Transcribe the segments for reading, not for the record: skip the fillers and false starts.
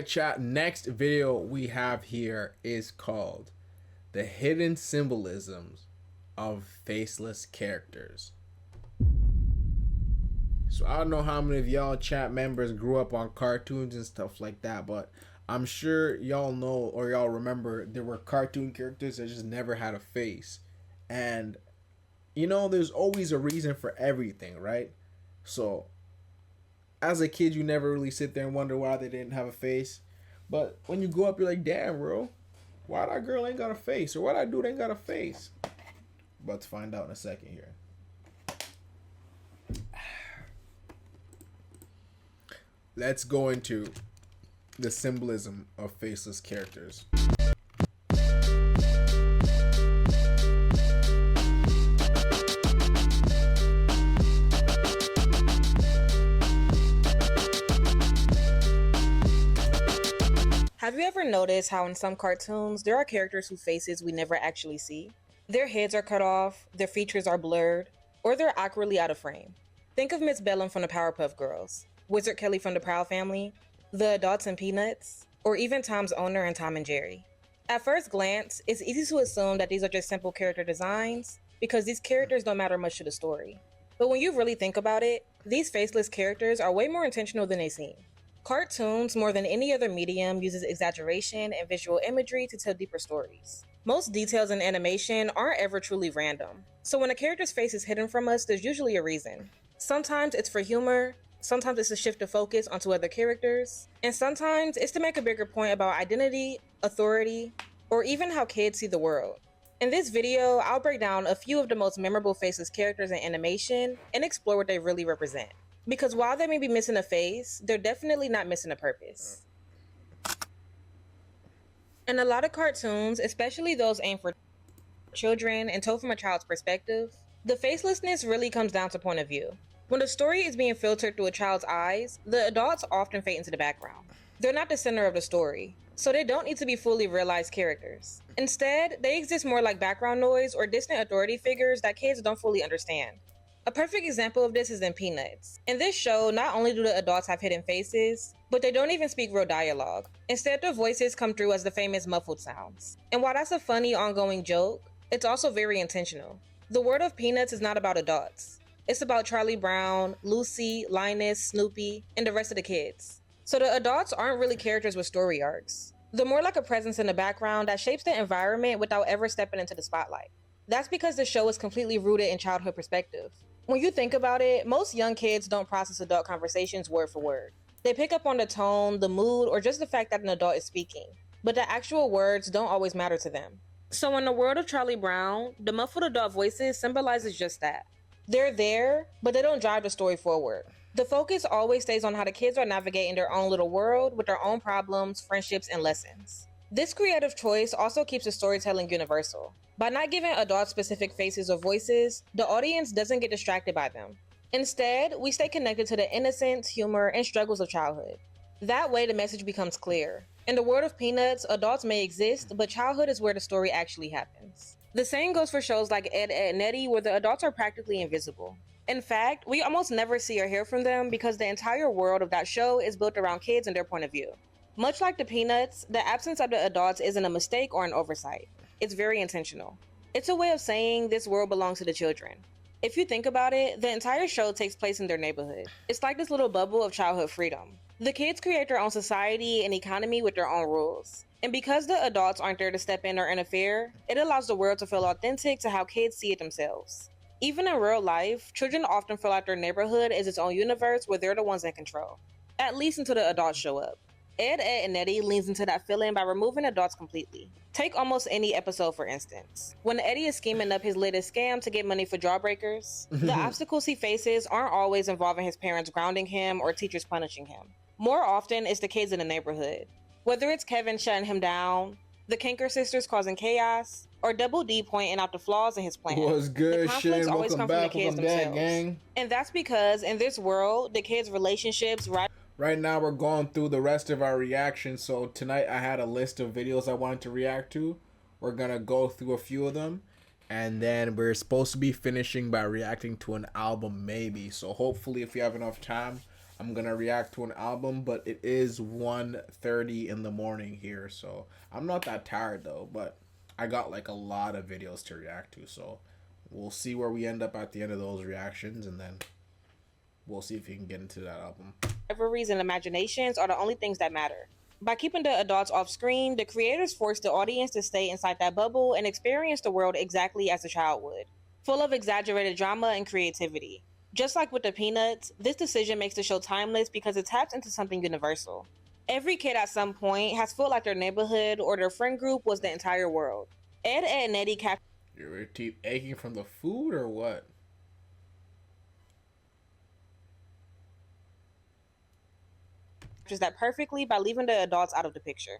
right, chat. Next video we have here is called The Hidden Symbolisms of Faceless Characters. So I don't know how many of y'all chat members grew up on cartoons and stuff like that, but I'm sure y'all know or y'all remember there were cartoon characters that just never had a face. And you know, there's always a reason for everything, right? So as a kid, you never really sit there and wonder why they didn't have a face. But when you grow up, you're like, damn, bro, why that girl ain't got a face? Or why that dude ain't got a face? About to find out in a second here. Let's go into the symbolism of faceless characters. Have you ever noticed how in some cartoons, there are characters whose faces we never actually see? Their heads are cut off, their features are blurred, or they're awkwardly out of frame. Think of Miss Bellum from the Powerpuff Girls, Wizard Kelly from the Proud Family, the adults in Peanuts, or even Tom's owner in Tom and Jerry. At first glance, it's easy to assume that these are just simple character designs because these characters don't matter much to the story. But when you really think about it, these faceless characters are way more intentional than they seem. Cartoons, more than any other medium, uses exaggeration and visual imagery to tell deeper stories. Most details in animation aren't ever truly random. So when a character's face is hidden from us, there's usually a reason. Sometimes it's for humor, sometimes it's to shift the focus onto other characters, and sometimes it's to make a bigger point about identity, authority, or even how kids see the world. In this video, I'll break down a few of the most memorable faceless characters in animation and explore what they really represent. Because while they may be missing a face, they're definitely not missing a purpose. In a lot of cartoons, especially those aimed for children and told from a child's perspective, the facelessness really comes down to point of view. When the story is being filtered through a child's eyes, the adults often fade into the background. They're not the center of the story, so they don't need to be fully realized characters. Instead, they exist more like background noise or distant authority figures that kids don't fully understand. A perfect example of this is in Peanuts. In this show, not only do the adults have hidden faces, but they don't even speak real dialogue. Instead, their voices come through as the famous muffled sounds. And while that's a funny, ongoing joke, it's also very intentional. The world of Peanuts is not about adults. It's about Charlie Brown, Lucy, Linus, Snoopy, and the rest of the kids. So the adults aren't really characters with story arcs. They're more like a presence in the background that shapes the environment without ever stepping into the spotlight. That's because the show is completely rooted in childhood perspective. When you think about it, most young kids don't process adult conversations word for word. They pick up on the tone, the mood, or just the fact that an adult is speaking. But the actual words don't always matter to them. So in the world of Charlie Brown, the muffled adult voices symbolizes just that. They're there, but they don't drive the story forward. The focus always stays on how the kids are navigating their own little world with their own problems, friendships, and lessons. This creative choice also keeps the storytelling universal. By not giving adults specific faces or voices, the audience doesn't get distracted by them. Instead, we stay connected to the innocence, humor, and struggles of childhood. That way, the message becomes clear. In the world of Peanuts, adults may exist, but childhood is where the story actually happens. The same goes for shows like Ed, Edd and Eddy, where the adults are practically invisible. In fact, we almost never see or hear from them because the entire world of that show is built around kids and their point of view. Much like the Peanuts, the absence of the adults isn't a mistake or an oversight. It's very intentional. It's a way of saying this world belongs to the children. If you think about it, the entire show takes place in their neighborhood. It's like this little bubble of childhood freedom. The kids create their own society and economy with their own rules. And because the adults aren't there to step in or interfere, it allows the world to feel authentic to how kids see it themselves. Even in real life, children often feel like their neighborhood is its own universe where they're the ones in control. At least until the adults show up. Ed, Edd and Eddy leans into that feeling by removing adults completely. Take almost any episode for instance. When Eddie is scheming up his latest scam to get money for jawbreakers, the obstacles he faces aren't always involving his parents grounding him or teachers punishing him. More often, it's the kids in the neighborhood. Whether it's Kevin shutting him down, the Kinker sisters causing chaos, or Double D pointing out the flaws in his plan. What's good, the conflicts Shin? always Welcome come back. from the kids Welcome back, themselves. gang. And that's because in this world, the kids' relationships Right now we're going through the rest of our reactions. So tonight I had a list of videos I wanted to react to. We're gonna go through a few of them, and then we're supposed to be finishing by reacting to an album maybe. So hopefully if you have enough time, I'm gonna react to an album, but it is 1:30 in the morning here, so I'm not that tired though. But I got like a lot of videos to react to, so we'll see where we end up at the end of those reactions, and then we'll see if you can get into that album. Rivalries and imaginations are the only things that matter. By keeping the adults off screen, the creators force the audience to stay inside that bubble and experience the world exactly as a child would, full of exaggerated drama and creativity. Just like with the Peanuts, this decision makes the show timeless because it taps into something universal. Every kid at some point has felt like their neighborhood or their friend group was the entire world. Ed, Edd and Eddy capture Your teeth aching from the food or what? that perfectly by leaving the adults out of the picture.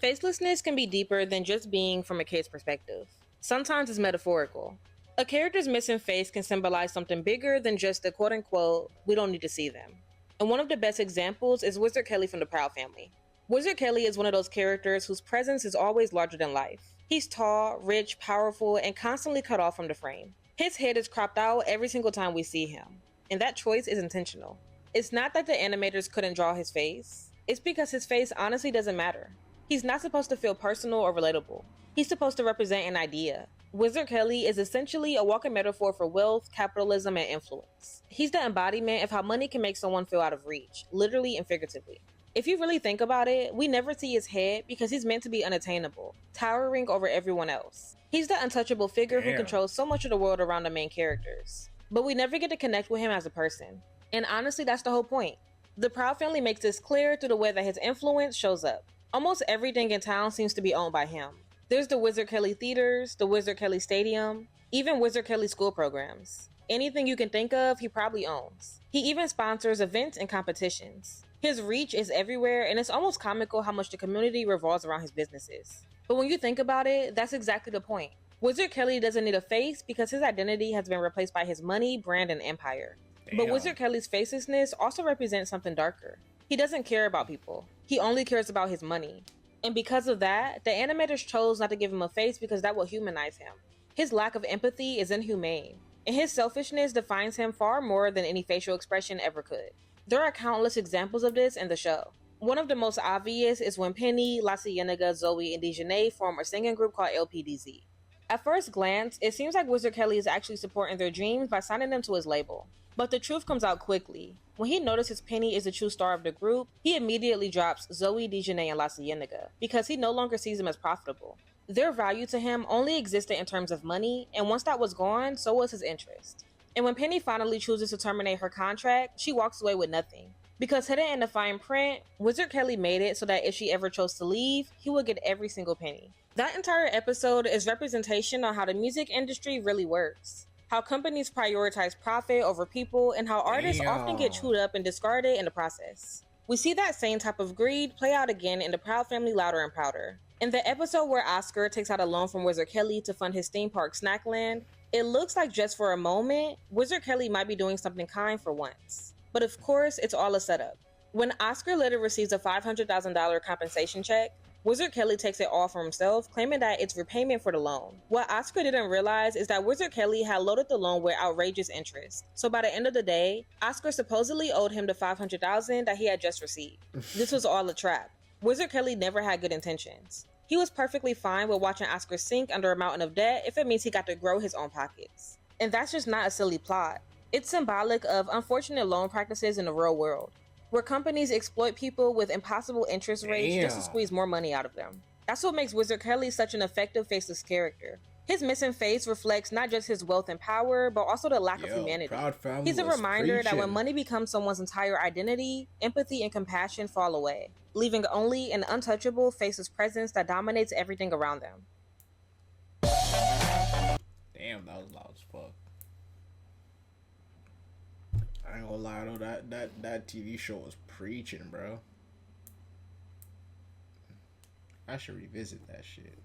Facelessness can be deeper than just being from a kid's perspective. Sometimes it's metaphorical. A character's missing face can symbolize something bigger than just the quote unquote, we don't need to see them. And one of the best examples is Wizard Kelly from the Proud Family. Wizard Kelly is one of those characters whose presence is always larger than life. He's tall, rich, powerful, and constantly cut off from the frame. His head is cropped out every single time we see him, and that choice is intentional. It's not that the animators couldn't draw his face, it's because his face honestly doesn't matter. He's not supposed to feel personal or relatable. He's supposed to represent an idea. Wizard Kelly is essentially a walking metaphor for wealth, capitalism, and influence. He's the embodiment of how money can make someone feel out of reach, literally and figuratively. If you really think about it, we never see his head because he's meant to be unattainable, towering over everyone else. He's the untouchable figure who controls so much of the world around the main characters. But we never get to connect with him as a person. And honestly, that's the whole point. The Proud Family makes this clear through the way that his influence shows up. Almost everything in town seems to be owned by him. There's the Wizard Kelly theaters, the Wizard Kelly Stadium, even Wizard Kelly school programs. Anything you can think of, he probably owns. He even sponsors events and competitions. His reach is everywhere, and it's almost comical how much the community revolves around his businesses. But when you think about it, that's exactly the point. Wizard Kelly doesn't need a face because his identity has been replaced by his money, brand, and empire. But Wizard Kelly's facelessness also represents something darker. He doesn't care about people. He only cares about his money. And because of that, the animators chose not to give him a face because that would humanize him. His lack of empathy is inhumane, and his selfishness defines him far more than any facial expression ever could. There are countless examples of this in the show. One of the most obvious is when Penny, La Cienega, Zoe, and Dejanay form a singing group called LPDZ. At first glance, it seems like Wizard Kelly is actually supporting their dreams by signing them to his label. But the truth comes out quickly. When he notices Penny is the true star of the group, he immediately drops Zoe, Dejanay, and La Cienega because he no longer sees them as profitable. Their value to him only existed in terms of money, and once that was gone, so was his interest. And when Penny finally chooses to terminate her contract, she walks away with nothing. Because hidden in the fine print, Wizard Kelly made it so that if she ever chose to leave, he would get every single penny. That entire episode is representation on how the music industry really works. How companies prioritize profit over people, and how artists often get chewed up and discarded in the process. We see that same type of greed play out again in the Proud Family Louder and Prouder. In the episode where Oscar takes out a loan from Wizard Kelly to fund his theme park Snackland, it looks like just for a moment, Wizard Kelly might be doing something kind for once. But of course, it's all a setup. When Oscar later receives a $500,000 compensation check, Wizard Kelly takes it all for himself, claiming that it's repayment for the loan. What Oscar didn't realize is that Wizard Kelly had loaded the loan with outrageous interest. So by the end of the day, Oscar supposedly owed him the $500,000 that he had just received. This was all a trap. Wizard Kelly never had good intentions. He was perfectly fine with watching Oscar sink under a mountain of debt if it means he got to grow his own pockets. And that's just not a silly plot. It's symbolic of unfortunate loan practices in the real world, where companies exploit people with impossible interest rates just to squeeze more money out of them. That's what makes Wizard Kelly such an effective faceless character. His missing face reflects not just his wealth and power, but also the lack of humanity. He's a reminder that when money becomes someone's entire identity, empathy and compassion fall away, leaving only an untouchable, faceless presence that dominates everything around them. Damn, that was loud as fuck. I ain't gonna lie though, that TV show was preaching, bro. I should revisit that shit.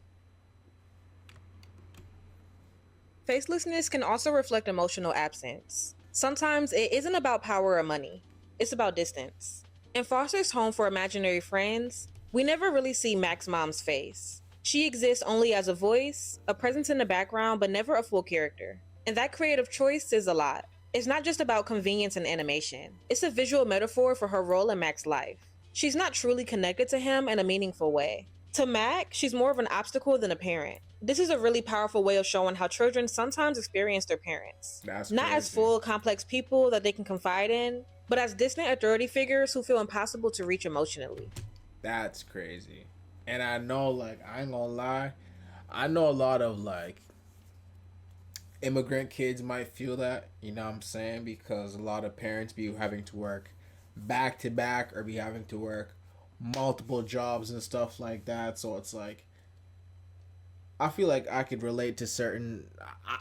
Facelessness can also reflect emotional absence. Sometimes it isn't about power or money, it's about distance. In Foster's home for imaginary friends, we never really see Mac's mom's face. She exists only as a voice, a presence in the background, but never a full character. And that creative choice says a lot. It's not just about convenience and animation, it's a visual metaphor for her role in Mac's life. She's not truly connected to him in a meaningful way. To Mac, she's more of an obstacle than a parent. This is a really powerful way of showing how children sometimes experience their parents. That's Not as crazy. full, complex people that they can confide in, but as distant authority figures who feel impossible to reach emotionally. That's crazy. And I know, like, I ain't gonna lie, I know a lot of like immigrant kids might feel that, you know what I'm saying? Because a lot of parents be having to work back to back or be having to work multiple jobs and stuff like that. So it's like, I feel like I could relate to certain.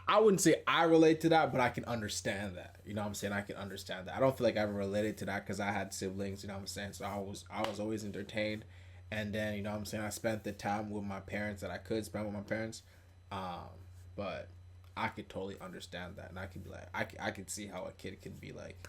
I wouldn't say I relate to that, but I can understand that. You know what I'm saying? I can understand that. I don't feel like I ever related to that because I had siblings. You know what I'm saying? So I was always entertained, and then you know what I'm saying. I spent the time with my parents that I could spend with my parents, um, but I could totally understand that, and I could be like, I could see how a kid could be like,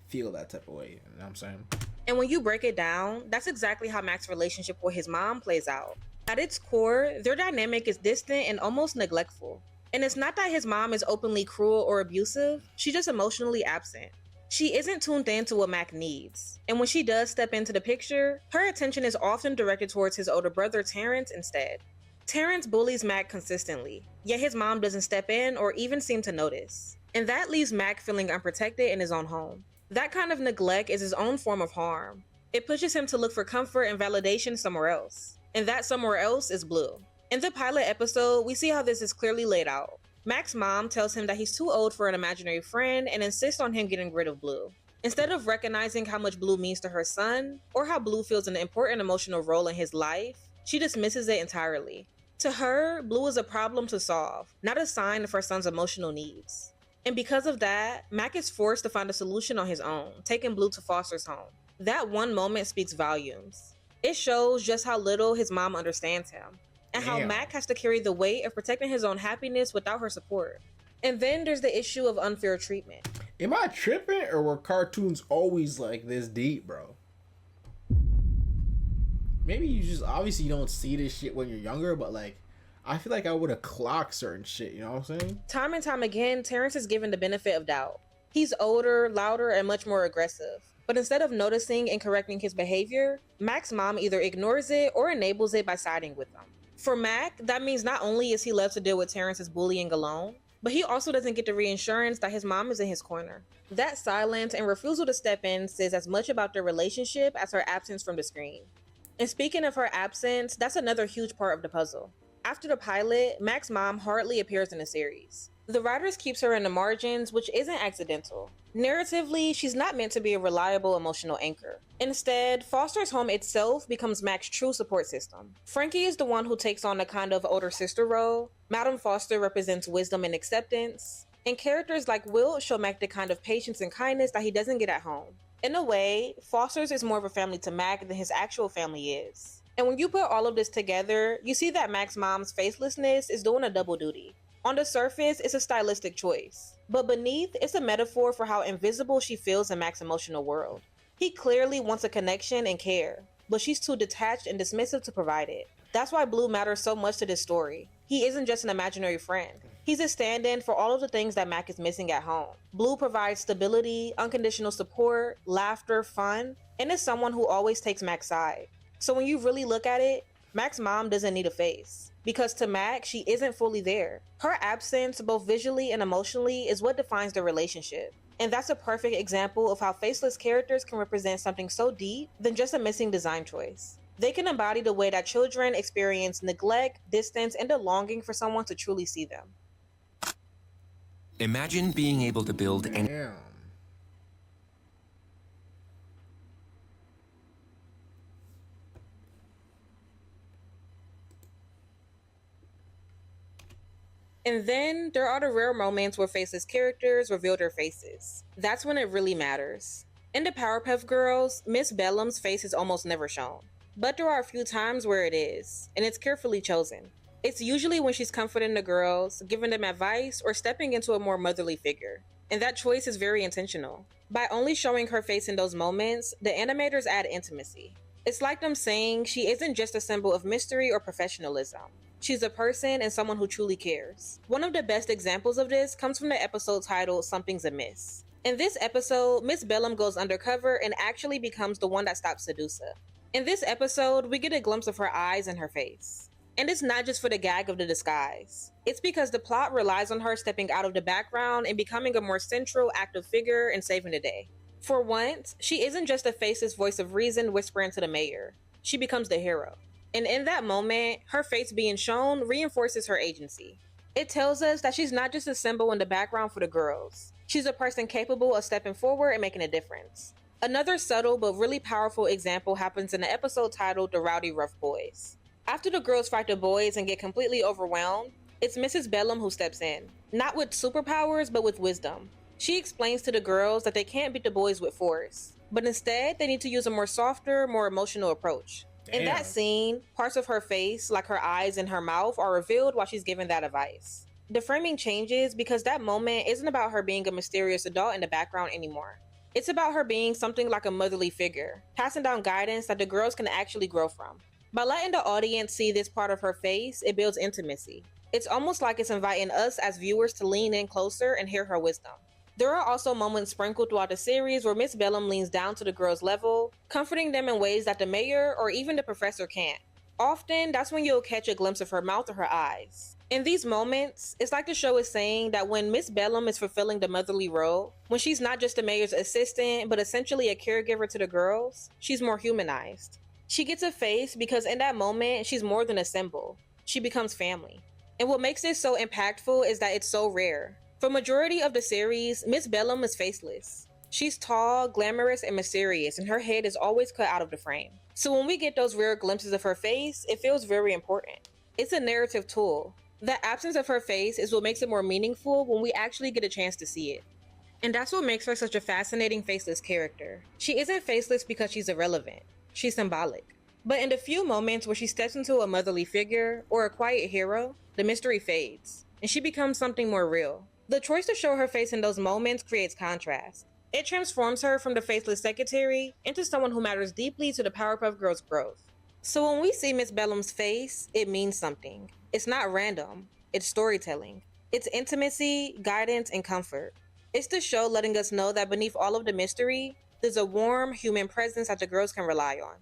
feel that type of way. You know what I'm saying? And when you break it down, that's exactly how Mac's relationship with his mom plays out. At its core, their dynamic is distant and almost neglectful. And it's not that his mom is openly cruel or abusive, she's just emotionally absent. She isn't tuned in to what Mac needs. And when she does step into the picture, her attention is often directed towards his older brother Terrence instead. Terrence bullies Mac consistently, yet his mom doesn't step in or even seem to notice. And that leaves Mac feeling unprotected in his own home. That kind of neglect is his own form of harm. It pushes him to look for comfort and validation somewhere else. And that somewhere else is Blue. In the pilot episode, we see how this is clearly laid out. Mac's mom tells him that he's too old for an imaginary friend and insists on him getting rid of Blue. Instead of recognizing how much Blue means to her son, or how Blue feels an important emotional role in his life, she dismisses it entirely. To her, Blue is a problem to solve, not a sign of her son's emotional needs. And because of that, Mac is forced to find a solution on his own, taking Blue to Foster's home. That one moment speaks volumes. It shows just how little his mom understands him, and how Damn. Mac has to carry the weight of protecting his own happiness without her support. And then there's the issue of unfair treatment. Am I tripping or were cartoons always like this deep, bro? Maybe you just obviously you don't see this shit when you're younger, but like I feel like I would have clocked certain shit, you know what I'm saying? Time and time again, Terrence is given the benefit of doubt. He's older, louder, and much more aggressive. But instead of noticing and correcting his behavior, Mac's mom either ignores it or enables it by siding with him. For Mac, that means not only is he left to deal with Terrence's bullying alone, but he also doesn't get the reassurance that his mom is in his corner. That silence and refusal to step in says as much about their relationship as her absence from the screen. And speaking of her absence, that's another huge part of the puzzle. After the pilot, Mac's mom hardly appears in the series. The writers keeps her in the margins, which isn't accidental. Narratively, she's not meant to be a reliable emotional anchor. Instead, Foster's home itself becomes Mac's true support system. Frankie is the one who takes on a kind of older sister role, Madame Foster represents wisdom and acceptance, and characters like Wilt show Mac the kind of patience and kindness that he doesn't get at home. In a way, Foster's is more of a family to Mac than his actual family is. And when you put all of this together, you see that Mac's mom's facelessness is doing a double duty. On the surface, it's a stylistic choice, but beneath, it's a metaphor for how invisible she feels in Mac's emotional world. He clearly wants a connection and care, but she's too detached and dismissive to provide it. That's why Blue matters so much to this story. He isn't just an imaginary friend. He's a stand-in for all of the things that Mac is missing at home. Blue provides stability, unconditional support, laughter, fun, and is someone who always takes Mac's side. So when you really look at it, Mac's mom doesn't need a face. Because to Mac, she isn't fully there. Her absence, both visually and emotionally, is what defines the relationship. And that's a perfect example of how faceless characters can represent something so deep than just a missing design choice. They can embody the way that children experience neglect, distance, and a longing for someone to truly see them. Imagine being able to build an Damn. And then there are the rare moments where faceless characters reveal their faces. That's when it really matters. In the Powerpuff Girls, Miss Bellum's face is almost never shown. But there are a few times where it is, and it's carefully chosen. It's usually when she's comforting the girls, giving them advice, or stepping into a more motherly figure. And that choice is very intentional. By only showing her face in those moments, the animators add intimacy. It's like them saying she isn't just a symbol of mystery or professionalism. She's a person and someone who truly cares. One of the best examples of this comes from the episode titled Something's Amiss. In this episode, Miss Bellum goes undercover and actually becomes the one that stops Sedusa. In this episode, we get a glimpse of her eyes and her face. And it's not just for the gag of the disguise. It's because the plot relies on her stepping out of the background and becoming a more central, active figure and saving the day. For once, she isn't just a faceless voice of reason whispering to the mayor. She becomes the hero. And in that moment, her face being shown reinforces her agency. It tells us that she's not just a symbol in the background for the girls. She's a person capable of stepping forward and making a difference. Another subtle but really powerful example happens in the episode titled The Rowdy Rough Boys. After the girls fight the boys and get completely overwhelmed, it's Mrs. Bellum who steps in. Not with superpowers, but with wisdom. She explains to the girls that they can't beat the boys with force, but instead they need to use a more softer, more emotional approach. Damn. In that scene, parts of her face, like her eyes and her mouth, are revealed while she's giving that advice. The framing changes because that moment isn't about her being a mysterious adult in the background anymore. It's about her being something like a motherly figure, passing down guidance that the girls can actually grow from. By letting the audience see this part of her face, it builds intimacy. It's almost like it's inviting us as viewers to lean in closer and hear her wisdom. There are also moments sprinkled throughout the series where Miss Bellum leans down to the girls' level, comforting them in ways that the mayor or even the professor can't. Often, that's when you'll catch a glimpse of her mouth or her eyes. In these moments, it's like the show is saying that when Miss Bellum is fulfilling the motherly role, when she's not just the mayor's assistant, but essentially a caregiver to the girls, she's more humanized. She gets a face because in that moment, she's more than a symbol. She becomes family. And what makes this so impactful is that it's so rare. For majority of the series, Miss Bellum is faceless. She's tall, glamorous, and mysterious, and her head is always cut out of the frame. So when we get those rare glimpses of her face, it feels very important. It's a narrative tool. The absence of her face is what makes it more meaningful when we actually get a chance to see it. And that's what makes her such a fascinating faceless character. She isn't faceless because she's irrelevant. She's symbolic. But in the few moments where she steps into a motherly figure or a quiet hero, the mystery fades, and she becomes something more real. The choice to show her face in those moments creates contrast. It transforms her from the faceless secretary into someone who matters deeply to the Powerpuff Girls' growth. So when we see Miss Bellum's face, it means something. It's not random, it's storytelling. It's intimacy, guidance, and comfort. It's the show letting us know that beneath all of the mystery, there's a warm, human presence that the girls can rely on.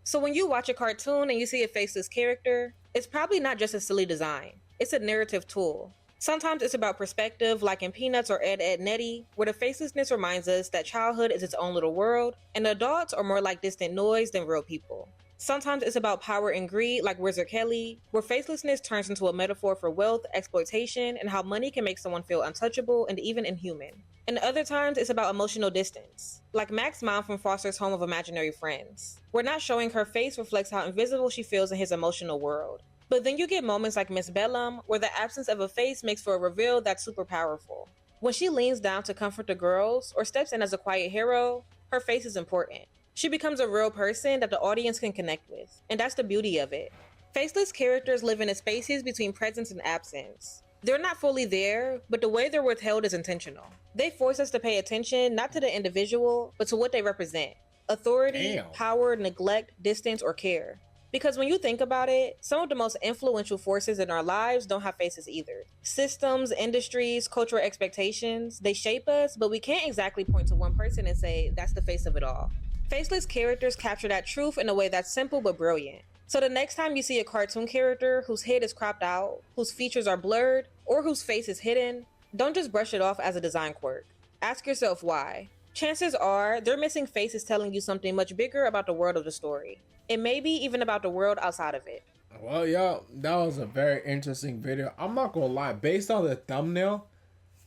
So when you watch a cartoon and you see a faceless character, it's probably not just a silly design. It's a narrative tool. Sometimes it's about perspective, like in Peanuts or Ed, Edd n Eddy, where the facelessness reminds us that childhood is its own little world, and adults are more like distant noise than real people. Sometimes it's about power and greed, like Wizard Kelly, where facelessness turns into a metaphor for wealth, exploitation, and how money can make someone feel untouchable and even inhuman. And other times, it's about emotional distance, like Mac's mom from Foster's Home of Imaginary Friends, where not showing her face reflects how invisible she feels in his emotional world. But then you get moments like Miss Bellum, where the absence of a face makes for a reveal that's super powerful. When she leans down to comfort the girls, or steps in as a quiet hero, her face is important. She becomes a real person that the audience can connect with, and that's the beauty of it. Faceless characters live in the spaces between presence and absence. They're not fully there, but the way they're withheld is intentional. They force us to pay attention not to the individual, but to what they represent. Authority, power, neglect, distance, or care. Because when you think about it, some of the most influential forces in our lives don't have faces either. Systems, industries, cultural expectations, they shape us, but we can't exactly point to one person and say, that's the face of it all. Faceless characters capture that truth in a way that's simple but brilliant. So the next time you see a cartoon character whose head is cropped out, whose features are blurred, or whose face is hidden, don't just brush it off as a design quirk. Ask yourself why. Chances are, their missing face is telling you something much bigger about the world of the story. And maybe even about the world outside of it. Well, y'all, that was a very interesting video. I'm not gonna lie, based on the thumbnail,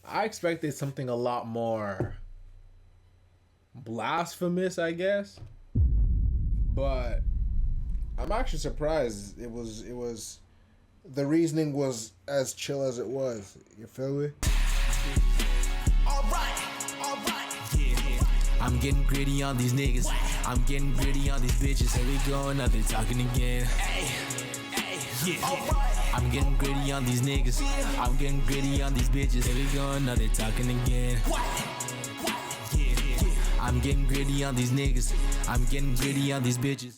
I expected something a lot more blasphemous, I guess. But I'm actually surprised it was the reasoning was as chill as it was. You feel me? Alright. Yeah. I'm getting gritty on these niggas. I'm getting gritty on these bitches. Here we go, another talking again. Yeah. I'm getting gritty on these niggas. I'm getting gritty on these bitches. Here we go, another talking again. I'm getting gritty on these niggas. I'm getting gritty on these bitches.